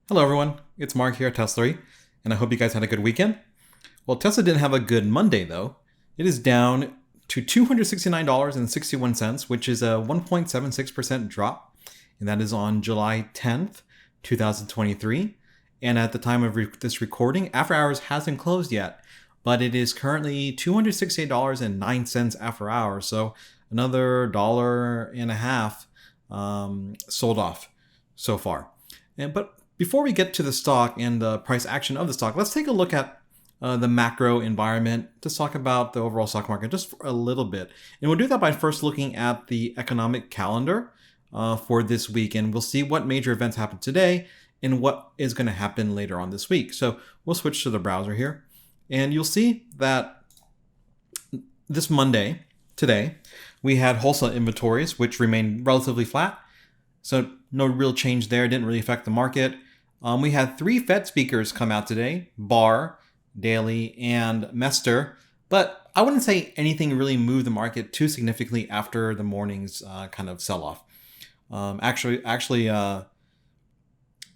Hello everyone, it's Mark here at TSLA, and I hope you guys had a good weekend. Well, Tesla didn't have a good Monday though. It is down to $269.61, which is a 1.76% drop, and that is on July 10th, 2023. And at the time of this recording, after hours hasn't closed yet, but it is currently $268.09 after hours, so another $1.50 sold off so far. But before we get to the stock and the price action of the stock, let's take a look at the macro environment. Let's talk about the overall stock market just for a little bit. And we'll do that by first looking at the economic calendar for this week. And we'll see what major events happened today and what is going to happen later on this week. So we'll switch to the browser here. And you'll see that this Monday, today, we had wholesale inventories, which remained relatively flat. So no real change there. Didn't really affect the market. We had three Fed speakers come out today: Barr, Daly, and Mester. But I wouldn't say anything really moved the market too significantly after the morning's kind of sell-off. Actually,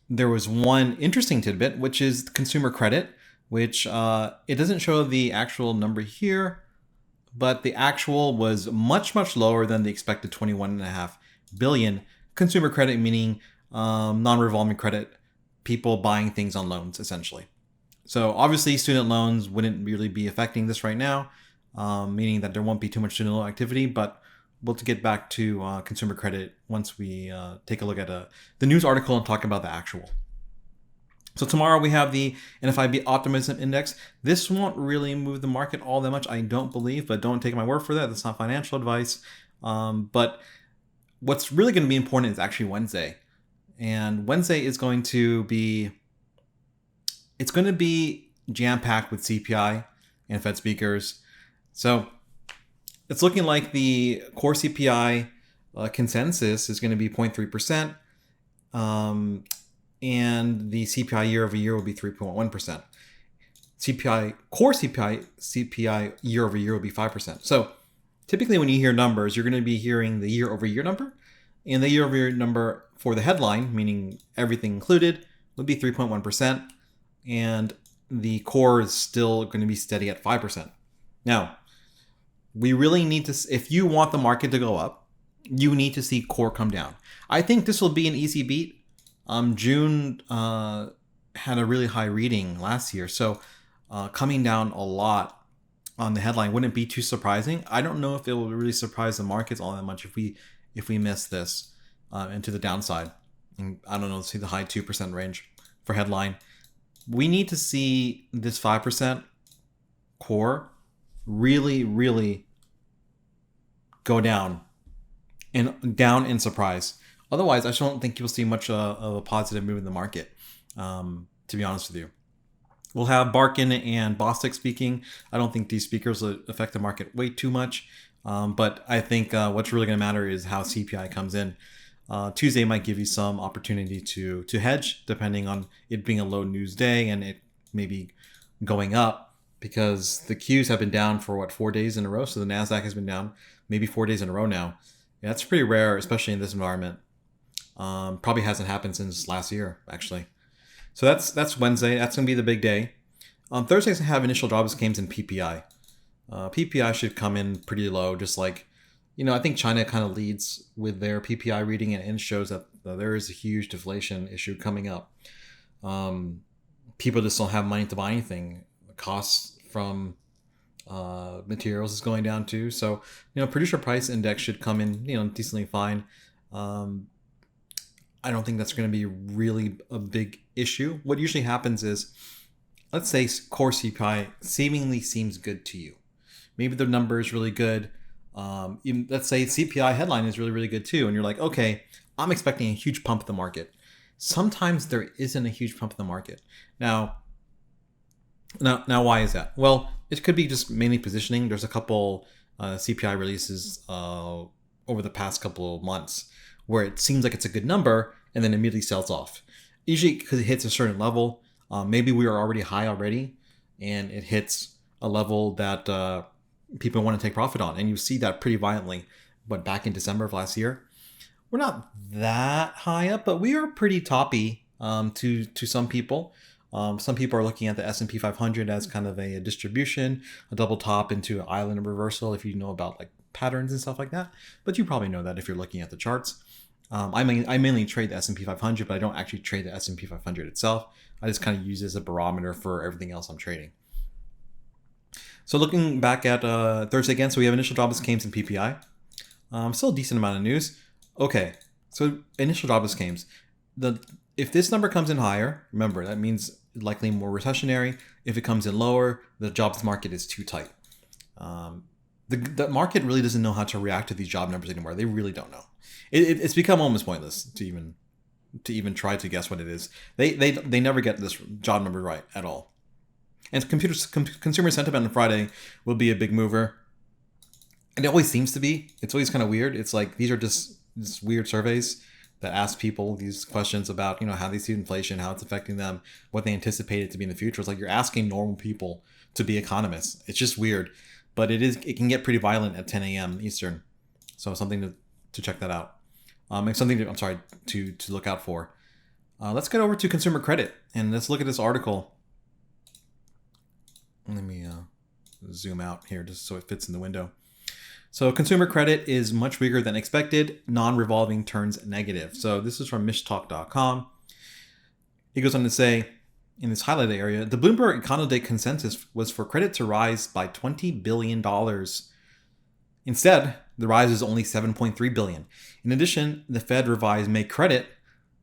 there was one interesting tidbit, which is consumer credit, which it doesn't show the actual number here, but the actual was much, much lower than the expected 21.5 billion. Consumer credit meaning non-revolving credit, people buying things on loans, essentially. So obviously student loans wouldn't really be affecting this right now, meaning that there won't be too much student loan activity, but we'll get back to consumer credit once we take a look at the news article and talk about the actual. So tomorrow we have the NFIB Optimism Index. This won't really move the market all that much, I don't believe, but don't take my word for that. That's not financial advice. But what's really going to be important is actually Wednesday. And Wednesday is going to be, it's going to be jam-packed with CPI and Fed speakers. So it's looking like the core CPI consensus is going to be 0.3%. And the CPI year over year will be 3.1%. Core CPI year over year will be 5%. So typically when you hear numbers, you're going to be hearing the year over year number. And the year over year number for the headline, meaning everything included, would be 3.1%. And the core is still going to be steady at 5%. Now, we really need to, if you want the market to go up, you need to see core come down. I think this will be an easy beat. June had a really high reading last year, so coming down a lot on the headline wouldn't be too surprising. I don't know if it will really surprise the markets all that much if we miss this into the downside. And I don't know, let's see the high 2% range for headline. We need to see this 5% core really, really go down in surprise. Otherwise, I just don't think you'll see much of a positive move in the market, to be honest with you. We'll have Barkin and Bostic speaking. I don't think these speakers will affect the market way too much. But I think what's really going to matter is how CPI comes in. Tuesday might give you some opportunity to hedge, depending on it being a low news day and it maybe going up, because the Qs have been down for 4 days in a row. So the NASDAQ has been down maybe 4 days in a row now. Yeah, that's pretty rare, especially in this environment. Probably hasn't happened since last year, actually. So that's Wednesday. That's going to be the big day. On Thursday, I have initial jobs claims and PPI. PPI should come in pretty low, just like, I think China kind of leads with their PPI reading, and it shows that there is a huge deflation issue coming up. People just don't have money to buy anything. Costs from materials is going down too. So, producer price index should come in, decently fine. I don't think that's going to be really a big issue. What usually happens is, let's say core CPI seemingly seems good to you. Maybe the number is really good. Let's say CPI headline is really, really good too. And you're like, okay, I'm expecting a huge pump in the market. Sometimes there isn't a huge pump in the market. Now, why is that? Well, it could be just mainly positioning. There's a couple CPI releases over the past couple of months where it seems like it's a good number and then immediately sells off. Usually because it hits a certain level. Maybe we are already high already and it hits a level that people want to take profit on. And you see that pretty violently. But back in December of last year, we're not that high up, but we are pretty toppy to some people. Some people are looking at the S&P 500 as kind of a distribution, a double top into an island reversal, if you know about like patterns and stuff like that. But you probably know that if you're looking at the charts. I mainly trade the S&P 500, but I don't actually trade the S&P 500 itself. I just kind of use it as a barometer for everything else I'm trading. So looking back at Thursday again, so we have initial jobless claims and PPI. Still a decent amount of news. Okay, so initial jobless claims. If this number comes in higher, remember that means likely more recessionary. If it comes in lower, the jobs market is too tight. The market really doesn't know how to react to these job numbers anymore. They really don't know. It's become almost pointless to even try to guess what it is. They never get this job number right at all. And consumer sentiment on Friday will be a big mover. And it always seems to be. It's always kind of weird. It's like these are just weird surveys that ask people these questions about, how they see inflation, how it's affecting them, what they anticipate it to be in the future. It's like you're asking normal people to be economists. It's just weird. But it can get pretty violent at 10 a.m. Eastern. So something to check that out. And something to look out for. Let's get over to consumer credit and let's look at this article. Let me zoom out here just so it fits in the window. So consumer credit is much weaker than expected. Non-revolving turns negative. So this is from mishtalk.com. He goes on to say, in this highlighted area, the Bloomberg Econoday consensus was for credit to rise by $20 billion. Instead, the rise is only $7.3 billion. In addition, the Fed revised May credit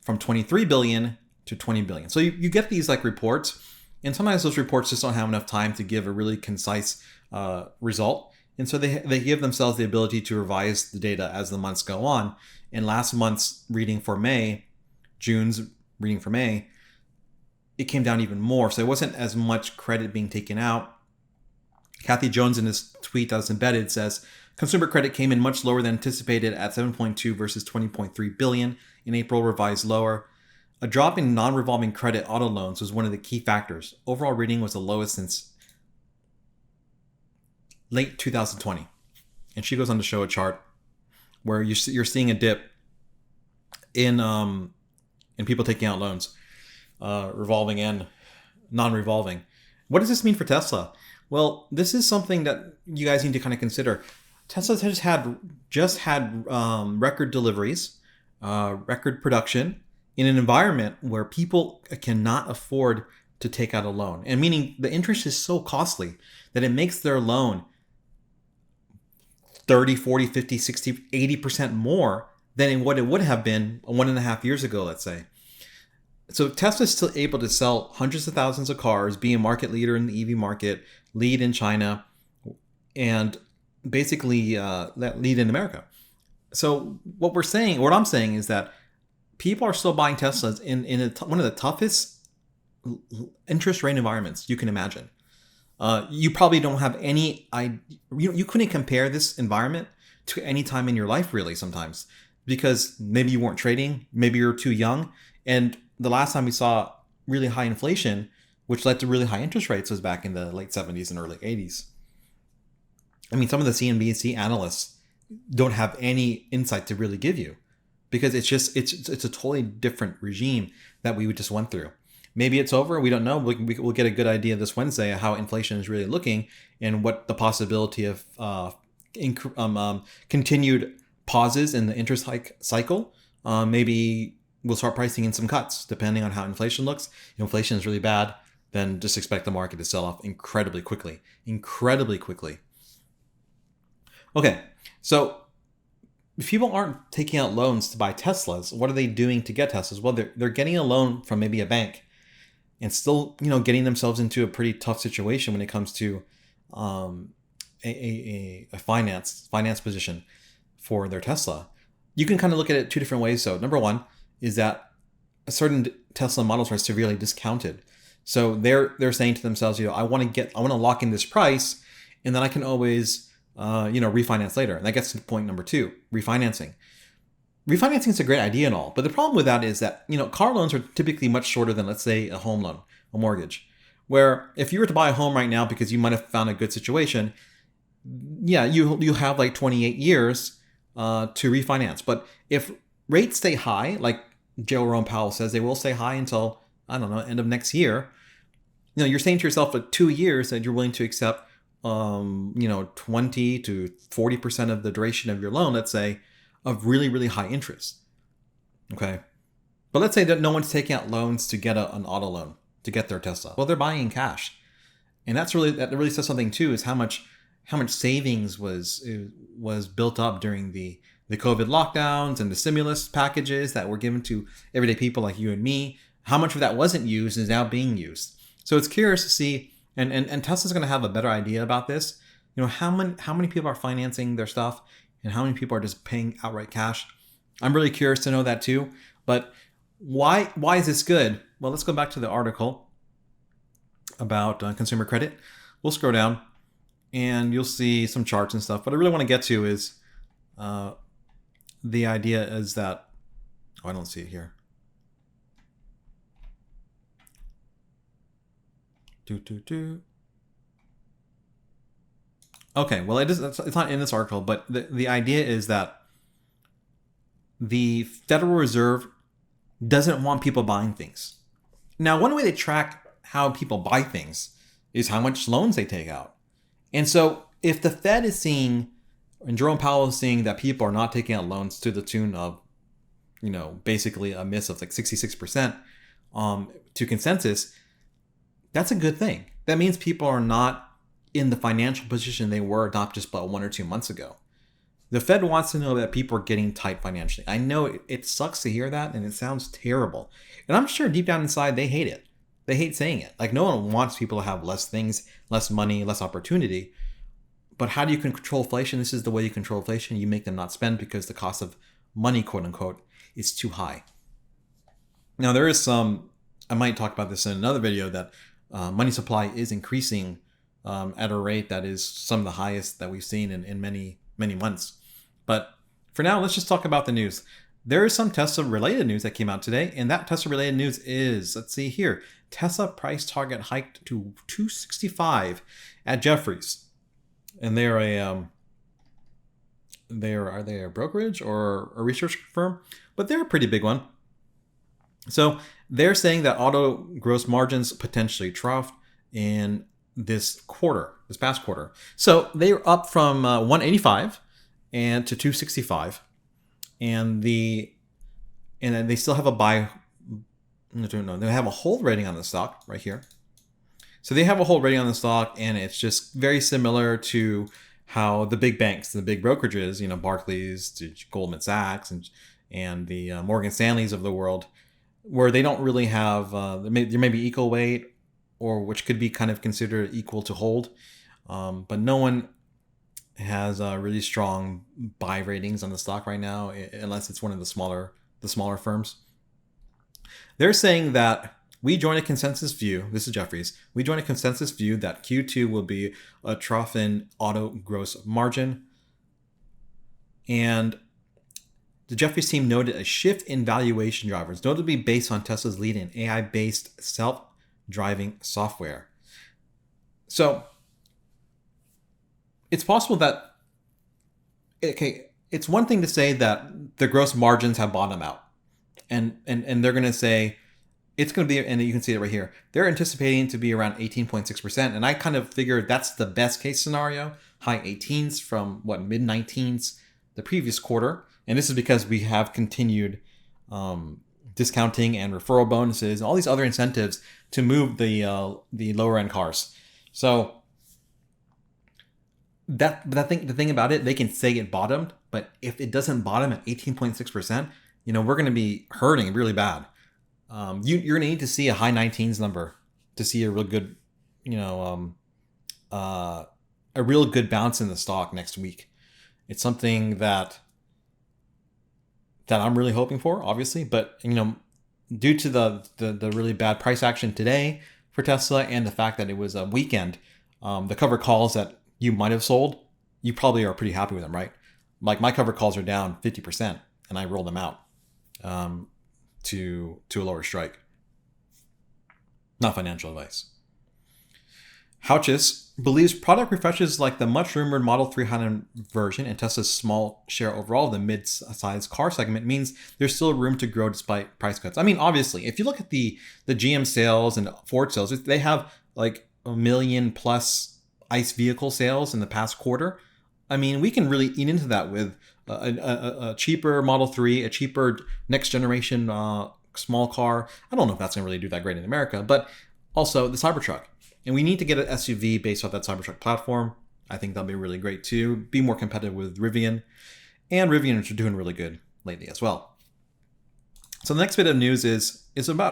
from $23 billion to $20 billion. So you get these like reports, and sometimes those reports just don't have enough time to give a really concise result. And so they give themselves the ability to revise the data as the months go on. And last month's reading for May, June's reading for May, it came down even more. So it wasn't as much credit being taken out. Kathy Jones in his tweet that's embedded says, consumer credit came in much lower than anticipated at 7.2 versus 20.3 billion in April, revised lower. A drop in non-revolving credit auto loans was one of the key factors. Overall reading was the lowest since late 2020. And she goes on to show a chart where you're seeing a dip in people taking out loans, revolving and non-revolving. What does this mean for Tesla? Well, this is something that you guys need to kind of consider. Tesla just had record deliveries, record production in an environment where people cannot afford to take out a loan. And meaning the interest is so costly that it makes their loan 30, 40, 50, 60, 80% more than what it would have been 1.5 years ago, let's say. So Tesla is still able to sell hundreds of thousands of cars, be a market leader in the EV market, lead in China, and basically lead in America. So what I'm saying is that people are still buying Teslas in one of the toughest interest rate environments you can imagine. You probably don't have any idea. You couldn't compare this environment to any time in your life, really, sometimes, because maybe you weren't trading, maybe you're too young. And the last time we saw really high inflation, which led to really high interest rates, was back in the late 70s and early 80s. I mean, some of the CNBC analysts don't have any insight to really give you, because it's a totally different regime that we just went through. Maybe it's over. We don't know. We'll get a good idea this Wednesday of how inflation is really looking and what the possibility of continued pauses in the interest hike cycle. Maybe we'll start pricing in some cuts depending on how inflation looks. If inflation is really bad, then just expect the market to sell off incredibly quickly. Okay, so if people aren't taking out loans to buy Teslas, what are they doing to get Teslas? Well, they're getting a loan from maybe a bank and still, getting themselves into a pretty tough situation when it comes to a finance position for their Tesla. You can kind of look at it two different ways. So number one is that a certain Tesla models are severely discounted. So they're saying to themselves, I want to lock in this price, and then I can always refinance later. And that gets to point number two, refinancing. Refinancing is a great idea and all, but the problem with that is that, car loans are typically much shorter than, let's say, a home loan, a mortgage, where if you were to buy a home right now because you might have found a good situation, yeah, you have like 28 years to refinance. But if rates stay high, like Jerome Powell says they will stay high until, I don't know, end of next year. You're saying to yourself for 2 years that you're willing to accept 20 to 40% of the duration of your loan, let's say, of really, really high interest. Okay. But let's say that no one's taking out loans to get an auto loan to get their Tesla. Well, they're buying in cash. And that really says something too, is how much savings was built up during the COVID lockdowns and the stimulus packages that were given to everyday people like you and me. How much of that wasn't used is now being used. So it's curious to see, and Tesla's going to have a better idea about this. How many people are financing their stuff, and how many people are just paying outright cash. I'm really curious to know that too. But why is this good? Well, let's go back to the article about consumer credit. We'll scroll down, and you'll see some charts and stuff. What I really want to get to is the idea is that, I don't see it here. Okay, well, it's not in this article, but the idea is that the Federal Reserve doesn't want people buying things. Now, one way they track how people buy things is how much loans they take out. And so if the Fed is seeing, and Jerome Powell is seeing, that people are not taking out loans to the tune of, basically a miss of like 66% to consensus, that's a good thing. That means people are not in the financial position they were not just about 1 or 2 months ago. The Fed wants to know that people are getting tight financially. I know it sucks to hear that, and it sounds terrible. And I'm sure deep down inside they hate it. They hate saying it. Like, no one wants people to have less things, less money, less opportunity. But how do you control inflation? This is the way you control inflation. You make them not spend because the cost of money, quote unquote, is too high. Now, there is some, I might talk about this in another video, that money supply is increasing at a rate that is some of the highest that we've seen in many, many months. But for now, let's just talk about the news. There is some Tesla-related news that came out today, and that Tesla-related news is, let's see here, Tesla price target hiked to $265 at Jefferies. And they're are they a brokerage or a research firm? But they're a pretty big one. So they're saying that auto gross margins potentially troughed in this past quarter. So they were up from 185 and to 265, and then they still have a buy. No, they have a hold rating on the stock right here. So they have a hold rating on the stock, and it's just very similar to how the big banks, the big brokerages, Barclays, Goldman Sachs, and the Morgan Stanleys of the world, where they don't really have there may be equal weight, or which could be kind of considered equal to hold, but no one has really strong buy ratings on the stock right now, unless it's one of the smaller firms. They're saying that we join a consensus view. This is Jefferies. We join a consensus view that Q2 will be a trough in auto gross margin. And the Jefferies team noted a shift in valuation drivers, notably based on Tesla's lead in AI-based self-driving software. So it's possible that, okay, it's one thing to say that the gross margins have bottomed out. And they're going to say it's going to be, and you can see it right here, they're anticipating to be around 18.6%. And I kind of figured that's the best case scenario, high 18s from mid 19s the previous quarter. And this is because we have continued discounting and referral bonuses, and all these other incentives to move the lower end cars. So the thing about it, they can say it bottomed, but if it doesn't bottom at 18.6%, we're going to be hurting really bad. You're going to need to see a high 19s number to see a real good, a real good bounce in the stock next week. It's something that I'm really hoping for, obviously, but due to the really bad price action today for Tesla, and the fact that it was a weekend, the covered calls that you might have sold, you probably are pretty happy with them, right? Like, my covered calls are down 50%, and I rolled them out to a lower strike. Not financial advice. Houchis believes product refreshes like the much rumored Model 300 version and Tesla's small share overall of the mid-size car segment means there's still room to grow despite price cuts. I mean, obviously, if you look at the GM sales and Ford sales, they have like a million plus ICE vehicle sales in the past quarter. I mean, we can really eat into that with a cheaper Model 3, a cheaper next generation small car. I don't know if that's going to really do that great in America, but also the Cybertruck. And we need to get an SUV based off that Cybertruck platform. I think that'll be really great too. Be more competitive with Rivian. And Rivian is doing really good lately as well. So the next bit of news is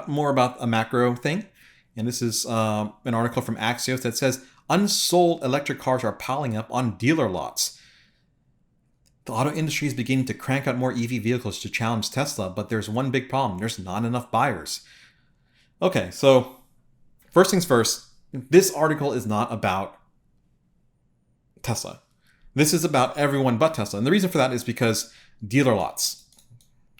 more about a macro thing. And this is an article from Axios that says unsold electric cars are piling up on dealer lots. The auto industry is beginning to crank out more EV vehicles to challenge Tesla, but there's one big problem. There's not enough buyers. Okay, so first things first. This article is not about Tesla. This is about everyone but Tesla. And the reason for that is because dealer lots.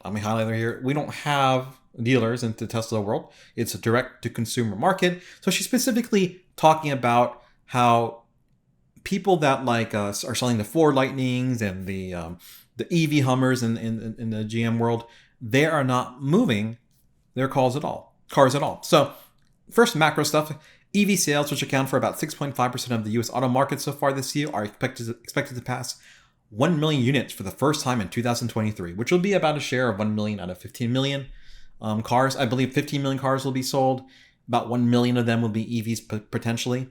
Let me highlight it here. We don't have dealers in the Tesla world. It's a direct-to-consumer market. So she's specifically talking about how people that are selling the Ford Lightnings and the EV Hummers in the GM world, they are not moving their cars at all. So first macro stuff. EV sales, which account for about 6.5% of the US auto market so far this year, are expected to pass 1 million units for the first time in 2023, which will be about a share of 1 million out of 15 million cars. I believe 15 million cars will be sold. About 1 million of them will be EVs potentially.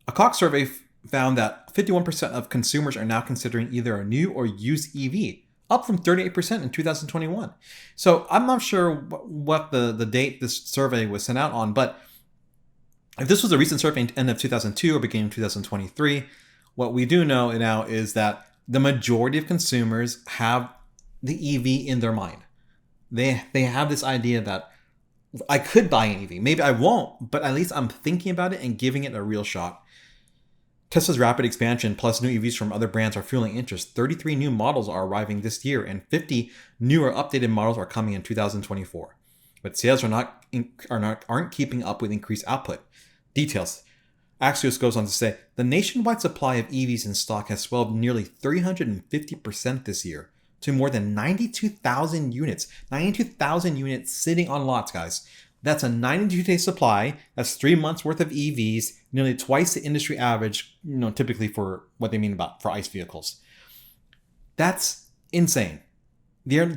A Cox survey found that 51% of consumers are now considering either a new or used EV, up from 38% in 2021. So I'm not sure what the date this survey was sent out on, but if this was a recent survey in end of 2002 or beginning of 2023, what we do know now is that the majority of consumers have the EV in their mind. They have this idea that I could buy an EV. Maybe I won't, but at least I'm thinking about it and giving it a real shot. Tesla's rapid expansion plus new EVs from other brands are fueling interest. 33 new models are arriving this year and 50 new or updated models are coming in 2024. But sales aren't keeping up with increased output. Details. Axios goes on to say, the nationwide supply of EVs in stock has swelled nearly 350% this year to more than 92,000 units. 92,000 units sitting on lots, guys. That's a 92-day supply. That's 3 months worth of EVs, nearly twice the industry average, typically for what they mean about for ICE vehicles. That's insane. The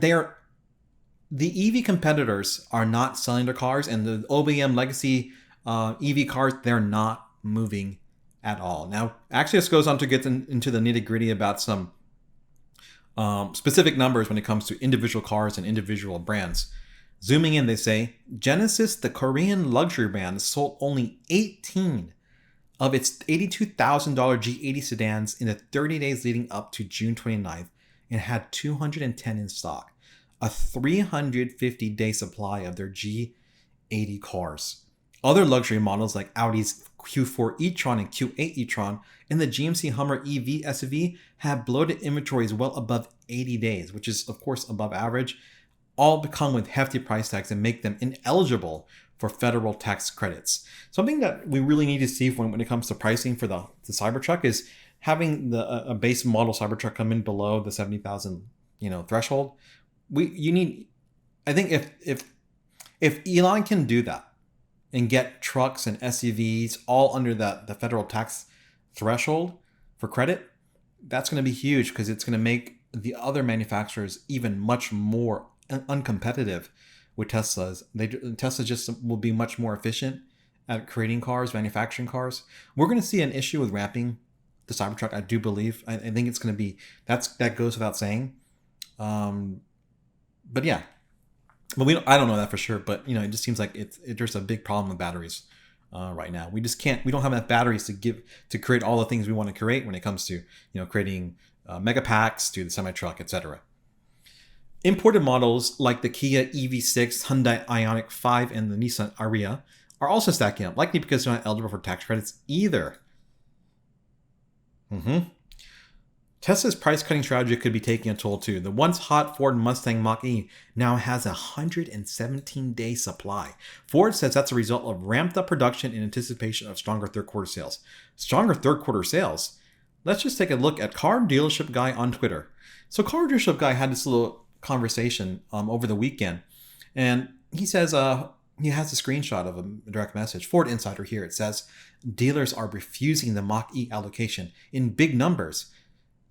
EV competitors are not selling their cars, and the OEM legacy EV cars, they're not moving at all. Now, Axios goes on to get into the nitty-gritty about some specific numbers when it comes to individual cars and individual brands. Zooming in, they say, Genesis, the Korean luxury brand, sold only 18 of its $82,000 G80 sedans in the 30 days leading up to June 29th and had 210 in stock, a 350-day supply of their G80 cars. Other luxury models like Audi's Q4 e-tron and Q8 e-tron and the GMC Hummer EV SUV have bloated inventories well above 80 days, which is of course above average, all come with hefty price tags and make them ineligible for federal tax credits. Something that we really need to see when it comes to pricing for the Cybertruck is having a base model Cybertruck come in below the 70,000 threshold. I think if Elon can do that and get trucks and SUVs all under the federal tax threshold for credit, that's going to be huge because it's going to make the other manufacturers even much more uncompetitive with Teslas. Tesla just will be much more efficient at creating cars, manufacturing cars. We're going to see an issue with ramping the Cybertruck, I do believe. I think it's going to be, that goes without saying. But yeah. But I don't know that for sure, but it just seems like there's a big problem with batteries right now. We don't have enough batteries to create all the things we want to create when it comes to creating megapacks to the semi-truck, etc. Imported models like the Kia EV6, Hyundai Ioniq 5, and the Nissan Ariya are also stacking up, likely because they're not eligible for tax credits either. Tesla's price cutting strategy could be taking a toll too. The once hot Ford Mustang Mach-E now has a 117-day supply. Ford says that's a result of ramped up production in anticipation of stronger third quarter sales. Stronger third quarter sales? Let's just take a look at Car Dealership Guy on Twitter. So Car Dealership Guy had this little conversation over the weekend, and he says he has a screenshot of a direct message. Ford Insider here. It says, dealers are refusing the Mach-E allocation in big numbers.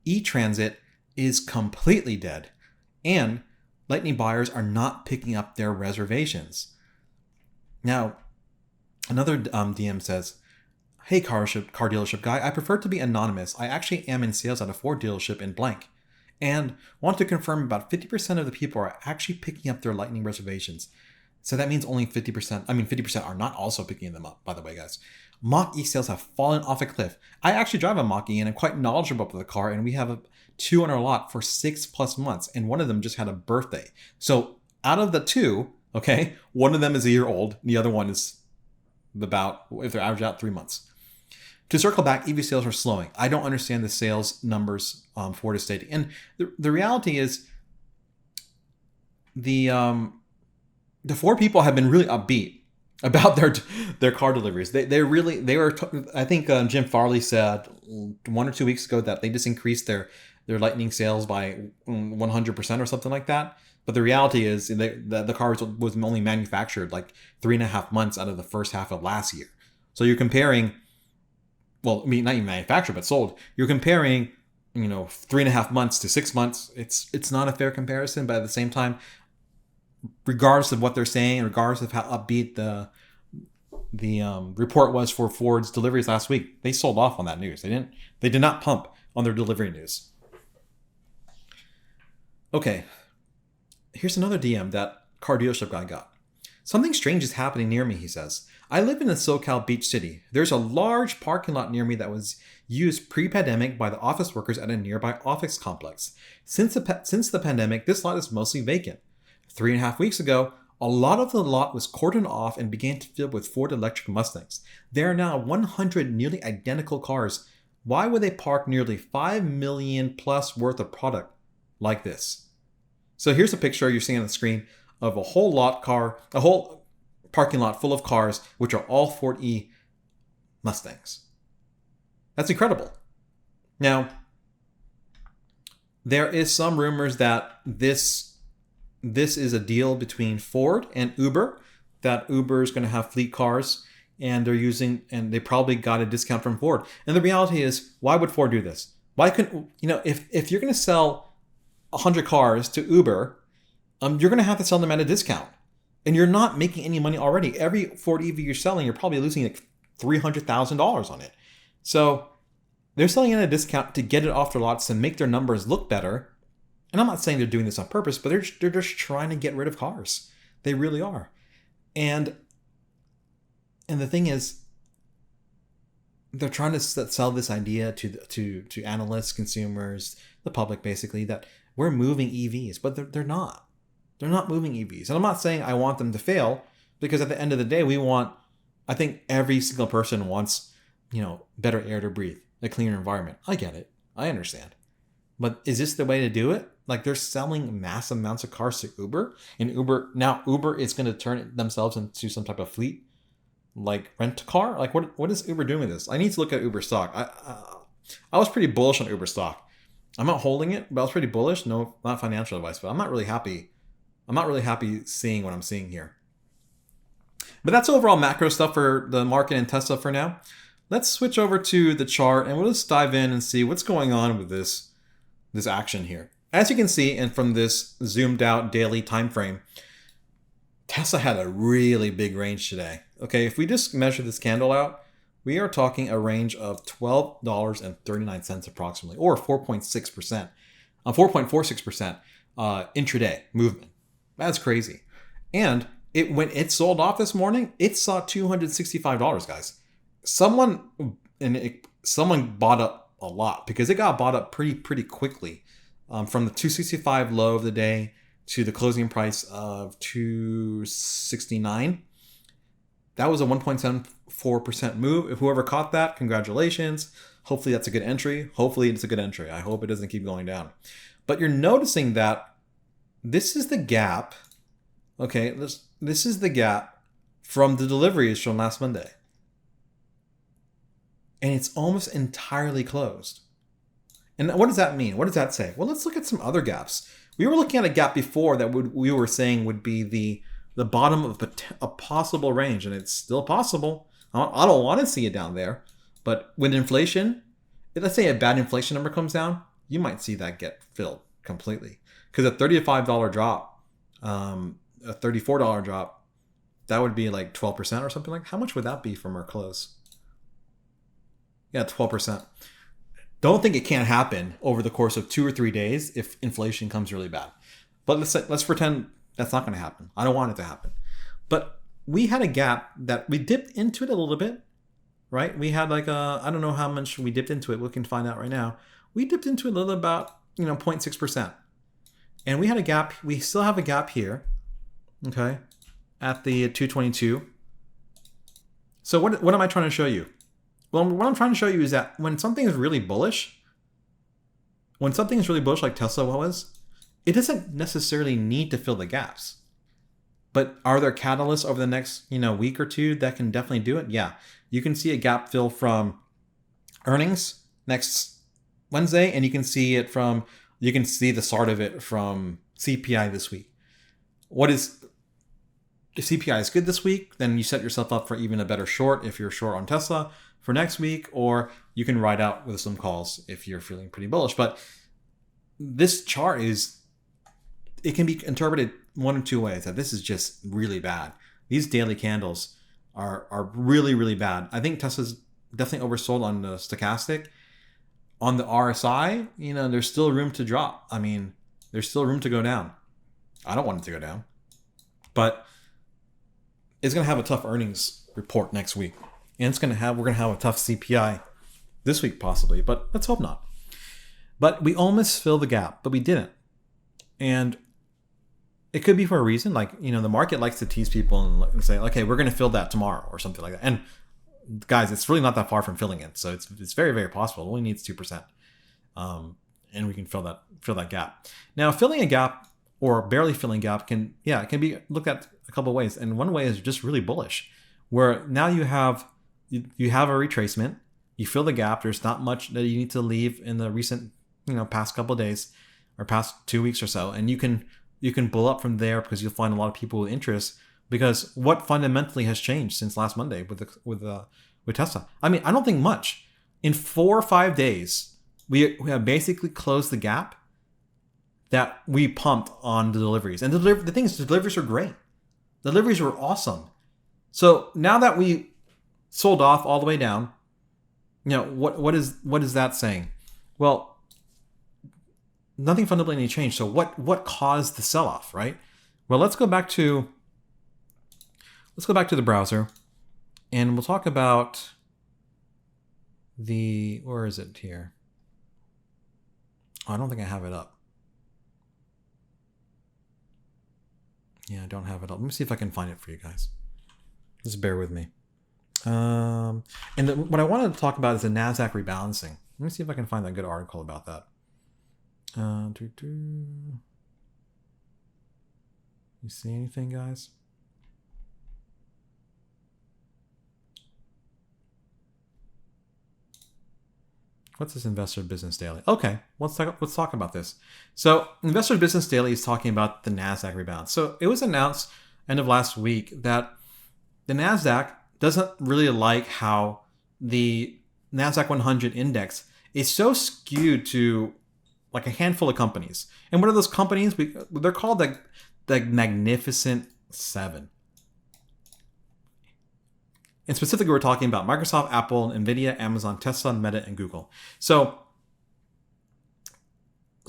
E-Transit is completely dead, and Lightning buyers are not picking up their reservations. Now, another DM says, hey, car dealership guy, I prefer to be anonymous. I actually am in sales at a Ford dealership in blank, and want to confirm about 50% of the people are actually picking up their Lightning reservations. So that means only 50% are not also picking them up, by the way, guys. Mach-E sales have fallen off a cliff. I actually drive a Mach-E and I'm quite knowledgeable about the car, and we have two on our lot for 6+ months, and one of them just had a birthday. So out of the two, okay, one of them is a year old, the other one is about, if they're average out, 3 months. To circle back, EV sales are slowing. I don't understand the sales numbers Ford is stating. And the reality is the Ford people have been really upbeat about their car deliveries. I think Jim Farley said 1 or 2 weeks ago that they just increased their Lightning sales by 100% or something like that. But the reality is the car was only manufactured like 3.5 months out of the first half of last year. So you're comparing, well, I mean, not even manufactured, but sold. You're comparing, 3.5 months to 6 months. It's not a fair comparison, but at the same time, regardless of what they're saying, regardless of how upbeat the report was for Ford's deliveries last week, they sold off on that news. They did not pump on their delivery news. Okay, here's another DM that Car Dealership Guy got. Something strange is happening near me, he says. I live in a SoCal beach city. There's a large parking lot near me that was used pre-pandemic by the office workers at a nearby office complex. Since the pandemic, this lot is mostly vacant. 3.5 weeks ago, a lot of the lot was cordoned off and began to fill with Ford electric Mustangs. There are now 100 nearly identical cars. Why would they park nearly $5 million plus worth of product like this? So here's a picture you're seeing on the screen of a whole parking lot full of cars, which are all Ford E Mustangs. That's incredible. Now, there is some rumors that this is a deal between Ford and Uber, that Uber is going to have fleet cars and they probably got a discount from Ford. And the reality is, why would Ford do this? Why couldn't, if you're going to sell 100 cars to Uber, you're going to have to sell them at a discount. And you're not making any money already. Every Ford EV you're selling, you're probably losing like $300,000 on it. So they're selling at a discount to get it off their lots and make their numbers look better. And I'm not saying they're doing this on purpose, but they're just trying to get rid of cars. They really are. And the thing is, they're trying to sell this idea to analysts, consumers, the public, basically, that we're moving EVs, but they're not. They're not moving EVs. And I'm not saying I want them to fail, because at the end of the day, I think every single person wants, better air to breathe, a cleaner environment. I get it. I understand. But is this the way to do it? Like, they're selling massive amounts of cars to Uber, and Uber is going to turn themselves into some type of fleet, like rent a car. Like, what is Uber doing with this? I need to look at Uber stock. I was pretty bullish on Uber stock. I'm not holding it, but I was pretty bullish. No, not financial advice, but I'm not really happy. I'm not really happy seeing what I'm seeing here. But that's overall macro stuff for the market and Tesla for now. Let's switch over to the chart and we'll just dive in and see what's going on with this action here. As you can see, and from this zoomed out daily time frame, Tesla had a really big range today. Okay, if we just measure this candle out, we are talking a range of $12.39 approximately, or 4.6%, 4.46% intraday movement. That's crazy. And when it sold off this morning, it saw $265, guys. Someone bought up a lot, because it got bought up pretty quickly, from the 265 low of the day to the closing price of 269. That was a 1.74% move. If whoever caught that, congratulations. Hopefully that's a good entry. Hopefully it's a good entry. I hope it doesn't keep going down. But you're noticing that this is the gap. Okay, this is the gap from the deliveries from last Monday. And it's almost entirely closed. And what does that mean? What does that say? Well, let's look at some other gaps. We were looking at a gap before that we were saying would be the bottom of a possible range, and it's still possible. I don't want to see it down there, but with inflation, let's say a bad inflation number comes down, you might see that get filled completely. Because a $35 drop, a $34 drop, that would be like 12% or something like that. How much would that be from our close? Yeah, 12%. Don't think it can't happen over the course of 2 or 3 days if inflation comes really bad. But let's pretend that's not going to happen. I don't want it to happen. But we had a gap that we dipped into it a little bit, right? We had like I don't know how much we dipped into it. We can find out right now. We dipped into it a little about 0.6%. And we had a gap. We still have a gap here, okay, at the 222. So what am I trying to show you? Well, what I'm trying to show you is that when something is really bullish, like Tesla was, it doesn't necessarily need to fill the gaps. But are there catalysts over the next week or two that can definitely do it? Yeah. You can see a gap fill from earnings next Wednesday, and you can see the start of it from CPI this week. If CPI is good this week, then you set yourself up for even a better short if you're short on Tesla for next week, or you can ride out with some calls if you're feeling pretty bullish. But this chart it can be interpreted one of two ways, that this is just really bad. These daily candles are really, really bad. I think Tesla's definitely oversold on the stochastic. On the RSI, there's still room to drop. I mean, there's still room to go down. I don't want it to go down. But it's going to have a tough earnings report next week. And we're going to have a tough CPI this week possibly, but let's hope not. But we almost filled the gap, but we didn't. And it could be for a reason. Like, the market likes to tease people and say, okay, we're going to fill that tomorrow or something like that. And guys, it's really not that far from filling it. So it's very, very possible. It only needs 2%. And we can fill that gap. Now, filling a gap or barely filling gap can be looked at a couple of ways. And one way is just really bullish, where now you have a retracement, you fill the gap. There's not much that you need to leave in the recent, past couple of days or past 2 weeks or so. And you can bull up from there because you'll find a lot of people with interest, because what fundamentally has changed since last Monday with Tesla? I mean, I don't think much. In 4 or 5 days, we have basically closed the gap that we pumped on the deliveries. And the thing is, the deliveries are great. The deliveries were awesome. So now that we sold off all the way down, what is that saying? Well, nothing fundamentally changed. So what caused the sell-off, right? Well, let's go back to the browser, and we'll talk about where is it here? Oh, I don't think I have it up. Yeah, I don't have it up. Let me see if I can find it for you guys. Just bear with me. What I wanted to talk about is the NASDAQ rebalancing. Let me see if I can find a good article about that. You see anything, guys? What's this Investor Business Daily? Okay, let's talk about this. So Investor Business Daily is talking about the NASDAQ rebalance. So it was announced end of last week that the NASDAQ doesn't really like how the NASDAQ 100 index is so skewed to like a handful of companies. And what are those companies? They're called the Magnificent Seven. And specifically, we're talking about Microsoft, Apple, Nvidia, Amazon, Tesla, Meta, and Google. So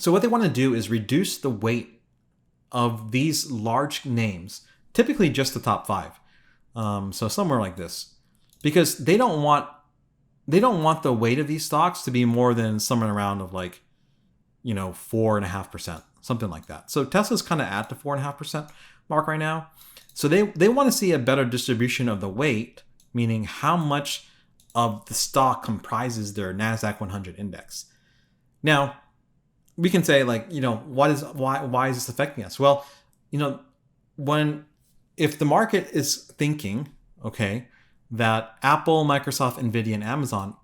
what they want to do is reduce the weight of these large names, typically just the top 5. So somewhere like this, because they don't want the weight of these stocks to be more than somewhere around of 4.5%, something like that. So Tesla's kind of at the 4.5% mark right now. So they want to see a better distribution of the weight, meaning how much of the stock comprises their Nasdaq 100 index. Now, we can say like, why is this affecting us? Well, when if the market is thinking, okay, that Apple, Microsoft, Nvidia, and Amazon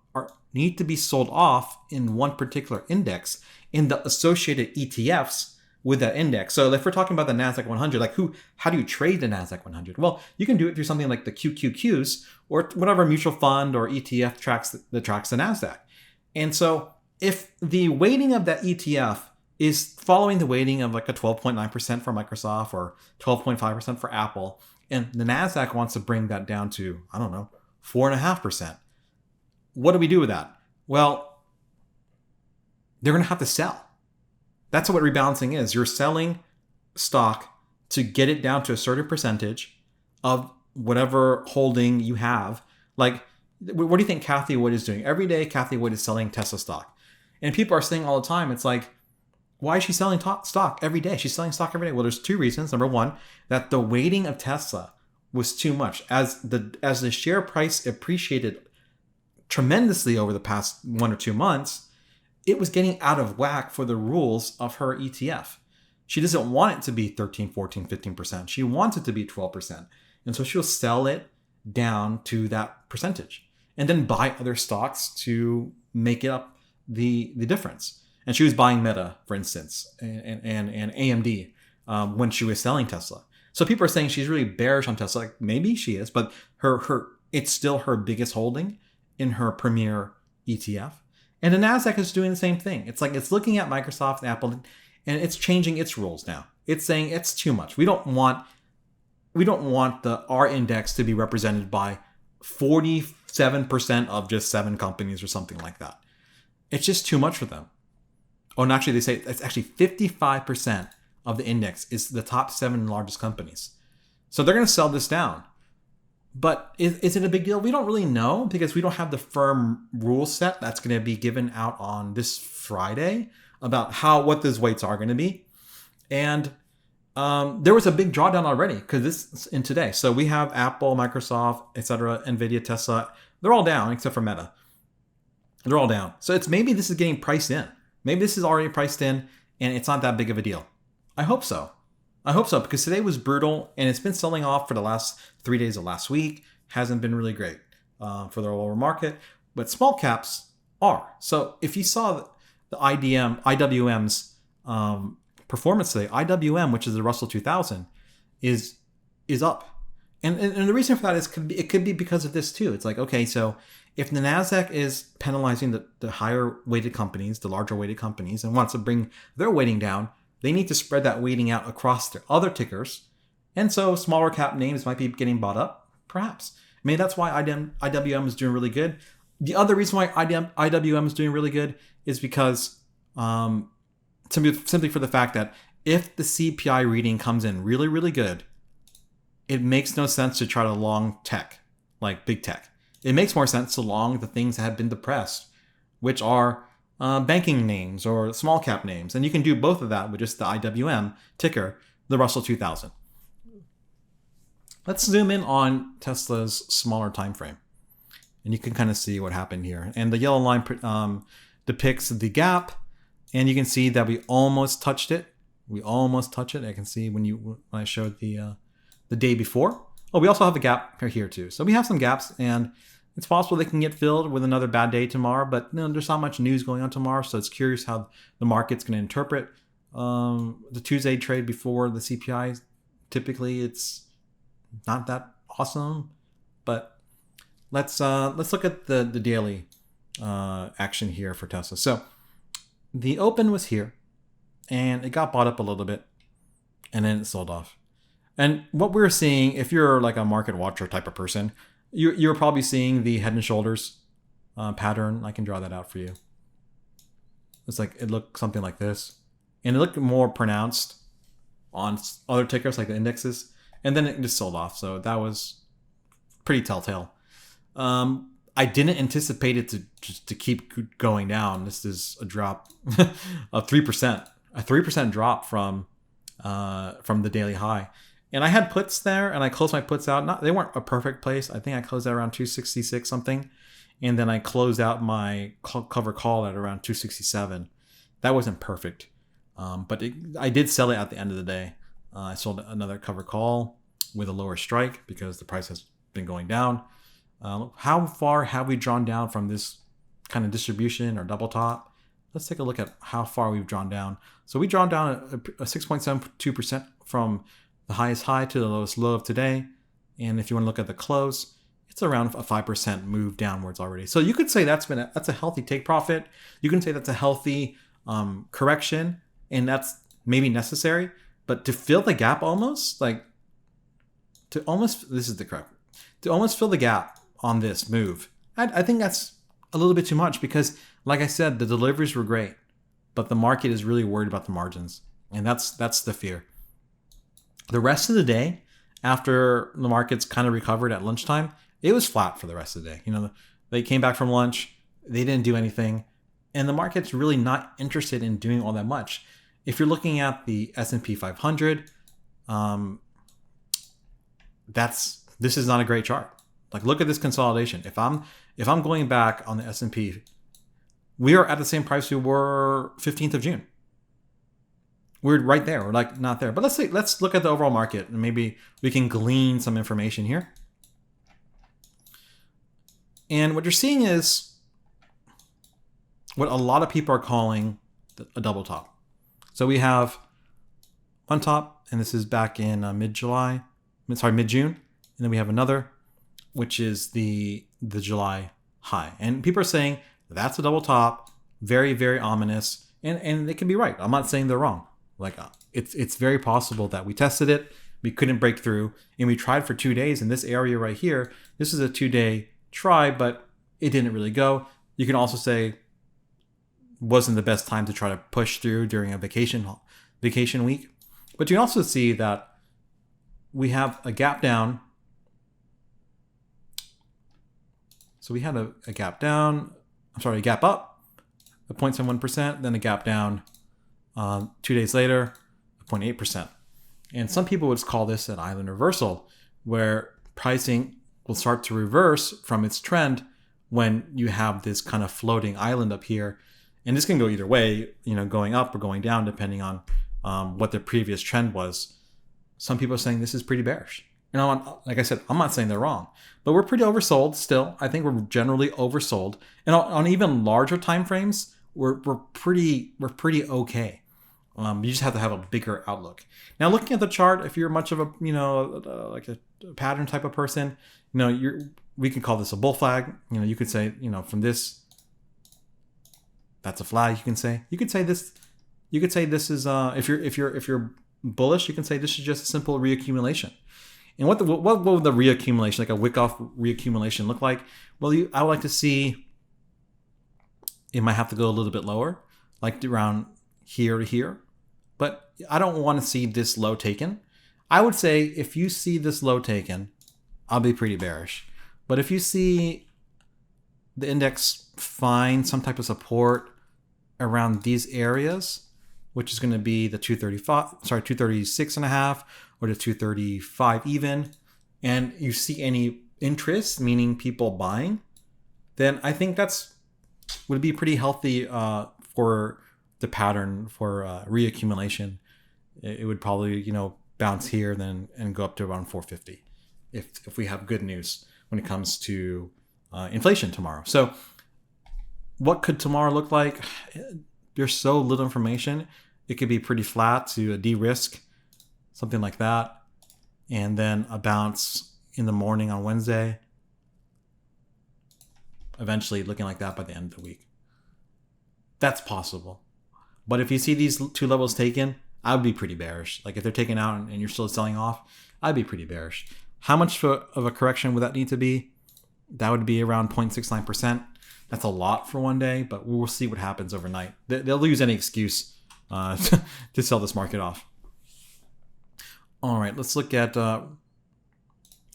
need to be sold off in one particular index in the associated ETFs with that index. So if we're talking about the Nasdaq 100, like how do you trade the Nasdaq 100? Well, you can do it through something like the QQQs or whatever mutual fund or ETF tracks the Nasdaq. And so if the weighting of that ETF is following the weighting of like a 12.9% for Microsoft or 12.5% for Apple, and the Nasdaq wants to bring that down to, I don't know, 4.5%. What do we do with that? Well, they're going to have to sell. That's what rebalancing is. You're selling stock to get it down to a certain percentage of whatever holding you have. Like, what do you think Cathie Wood is doing? Every day, Cathie Wood is selling Tesla stock. And people are saying all the time, it's like, why is she selling stock every day? She's selling stock every day. Well, there's two reasons. Number one, that the weighting of Tesla was too much. As the share price appreciated tremendously over the past 1 or 2 months, it was getting out of whack for the rules of her ETF. She doesn't want it to be 13, 14, 15%. She wants it to be 12%. And so she'll sell it down to that percentage and then buy other stocks to make it up the difference. And she was buying Meta, for instance, and AMD when she was selling Tesla. So people are saying she's really bearish on Tesla. Like, maybe she is, but it's still her biggest holding in her premier ETF. And the Nasdaq is doing the same thing. It's like it's looking at Microsoft and Apple, and it's changing its rules now. It's saying it's too much. We don't want our index to be represented by 47% of just 7 companies or something like that. It's just too much for them. Oh, and actually, they say it's actually 55% of the index is the top 7 largest companies. So they're going to sell this down. But is it a big deal? We don't really know because we don't have the firm rule set that's going to be given out on this Friday about what those weights are going to be. And there was a big drawdown already because this is in today. So we have Apple, Microsoft, etc., Nvidia, Tesla. They're all down except for Meta. They're all down. So maybe this is getting priced in. Maybe this is already priced in and it's not that big of a deal. I hope so. Because today was brutal and it's been selling off for the last 3 days of last week. Hasn't been really great for the lower market, but small caps are. So if you saw the IWM's performance today, IWM, which is the Russell 2000, is up. And the reason for that is it could be because of this too. It's like, okay, so if the Nasdaq is penalizing the higher weighted companies, the larger weighted companies, and wants to bring their weighting down, they need to spread that weighting out across their other tickers. And so smaller cap names might be getting bought up, perhaps. I mean, that's why IWM is doing really good. The other reason why IWM is doing really good is because simply for the fact that if the CPI reading comes in really, really good, it makes no sense to try to long tech, like big tech. It makes more sense to long the things that have been depressed, which are banking names or small cap names. And you can do both of that with just the IWM ticker, the Russell 2000. Let's zoom in on Tesla's smaller time frame. And you can kind of see what happened here. And the yellow line depicts the gap. And you can see that we almost touched it. I can see when I showed the day before. Oh, we also have a gap here too. So we have some gaps, and it's possible they can get filled with another bad day tomorrow, but there's not much news going on tomorrow, so it's curious how the market's going to interpret the Tuesday trade before the CPI. Typically, it's not that awesome, but let's look at the daily action here for Tesla. So the open was here, and it got bought up a little bit, and then it sold off. And what we're seeing, if you're like a market watcher type of person, you're probably seeing the head and shoulders pattern. I can draw that out for you. It's like it looked something like this, and it looked more pronounced on other tickers like the indexes, and then it just sold off. So that was pretty telltale. I didn't anticipate it to keep going down. This is a drop of 3%, a 3% drop from the daily high. And I had puts there, and I closed my puts out. They weren't a perfect place. I think I closed at around 266 something. and then I closed out my cover call at around 267. That wasn't perfect, but I did sell it at the end of the day. I sold another cover call with a lower strike because the price has been going down. How far have we drawn down from this kind of distribution or double top? Let's take a look at how far we've drawn down. So we drawn down a 6.72% from the highest high to the lowest low of today. And if you want to look at the close, it's around a 5% move downwards already. So you could say that's a healthy take profit. You can say that's a healthy correction, and that's maybe necessary. But to fill the gap almost to almost fill the gap on this move, I think that's a little bit too much because, like I said, the deliveries were great, but the market is really worried about the margins, and that's the fear. The rest of the day, after the markets kind of recovered at lunchtime, it was flat for the rest of the day. They came back from lunch, they didn't do anything, and the market's really not interested in doing all that much. If you're looking at the S&P 500, this is not a great chart. Like, look at this consolidation. If I'm going back on the S&P, we are at the same price we were 15th of June. We're right there. We're like not there. But let's look at the overall market, and maybe we can glean some information here. And what you're seeing is what a lot of people are calling a double top. So we have one top, and this is back in mid-June, and then we have another, which is the July high. And people are saying that's a double top, very, very ominous, and they can be right. I'm not saying they're wrong. It's very possible that we tested it, we couldn't break through, and we tried for 2 days in this area right here. This is a 2-day try, but it didn't really go. You can also say wasn't the best time to try to push through during a vacation week. But you can also see that we have a gap down. So we had a gap down, a gap up, a 0.71%, then a gap down 2 days later, 0.8%. And some people would call this an island reversal, where pricing will start to reverse from its trend when you have this kind of floating island up here. And this can go either way, going up or going down, depending on what the previous trend was. Some people are saying this is pretty bearish. Like I said, I'm not saying they're wrong, but we're pretty oversold still. I think we're generally oversold. And on even larger time frames, we're pretty okay. You just have to have a bigger outlook. Now, looking at the chart, if you're much of a like a pattern type of person, we can call this a bull flag. You could say from this, that's a flag. You could say this is if you're bullish, you can say this is just a simple reaccumulation. And what would the reaccumulation, like a wick-off reaccumulation, look like? Well, I would like to see it might have to go a little bit lower, like around here to here. But I don't want to see this low taken. I would say if you see this low taken, I'll be pretty bearish. But if you see the index find some type of support around these areas, which is going to be the 236 and a half or the 235 even, and you see any interest, meaning people buying, then I think would be pretty healthy for the pattern for reaccumulation. It would probably bounce here then and go up to around 450 if we have good news when it comes to inflation tomorrow. So what could tomorrow look like? There's so little information. It could be pretty flat to a de-risk, something like that, and then a bounce in the morning on Wednesday, eventually looking like that by the end of the week. That's possible. But if you see these two levels taken, I would be pretty bearish. Like if they're taken out and you're still selling off, I'd be pretty bearish. How much of a correction would that need to be? That would be around 0.69%. That's a lot for one day, but we'll see what happens overnight. They'll use any excuse to sell this market off. All right, let's look at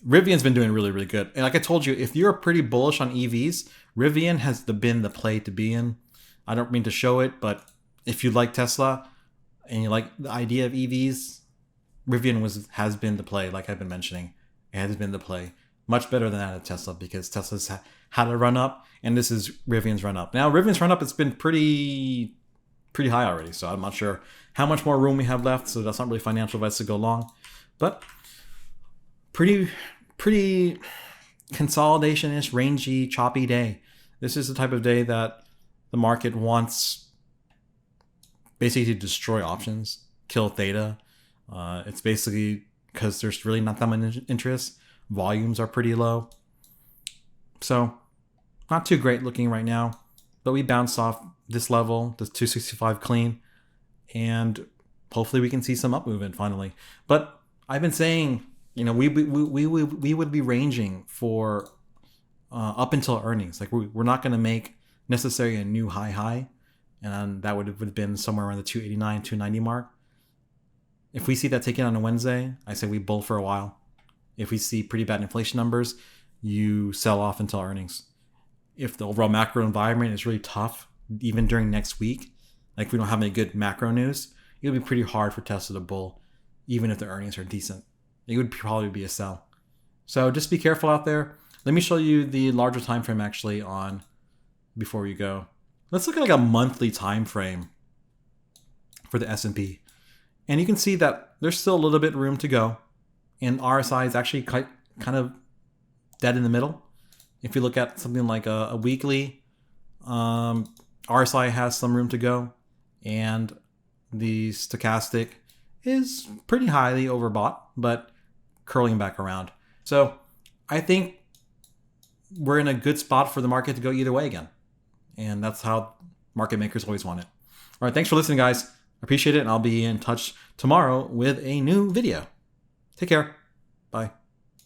Rivian's been doing really, really good. And like I told you, if you're pretty bullish on EVs, Rivian has been the play to be in. I don't mean to show it, but if you like Tesla and you like the idea of EVs, Rivian has been the play, like I've been mentioning. It has been the play. Much better than that at Tesla, because Tesla's had a run up, and this is Rivian's run up. Now, Rivian's run up, it's been pretty high already, so I'm not sure how much more room we have left, so that's not really financial advice to go long. But pretty consolidation-ish, rangy, choppy day. This is the type of day that the market wants basically to destroy options, kill theta. It's basically because there's really not that much interest. Volumes are pretty low. So not too great looking right now, but we bounced off this level, this 265 clean, and hopefully we can see some up movement finally. But I've been saying, we would be ranging for up until earnings. Like we're not going to make necessarily a new high, and that would have been somewhere around the 289, 290 mark. If we see that taken on a Wednesday, I say we bull for a while. If we see pretty bad inflation numbers, you sell off until earnings. If the overall macro environment is really tough, even during next week, like if we don't have any good macro news, it would be pretty hard for Tesla to bull, even if the earnings are decent. It would probably be a sell. So just be careful out there. Let me show you the larger time frame actually on before we go. Let's look at like a monthly time frame for the S&P. And you can see that there's still a little bit room to go. And RSI is actually kind of dead in the middle. If you look at something like a weekly, RSI has some room to go. And the stochastic is pretty highly overbought, but curling back around. So I think we're in a good spot for the market to go either way again. And that's how market makers always want it. All right, thanks for listening, guys. Appreciate it, and I'll be in touch tomorrow with a new video. Take care. Bye.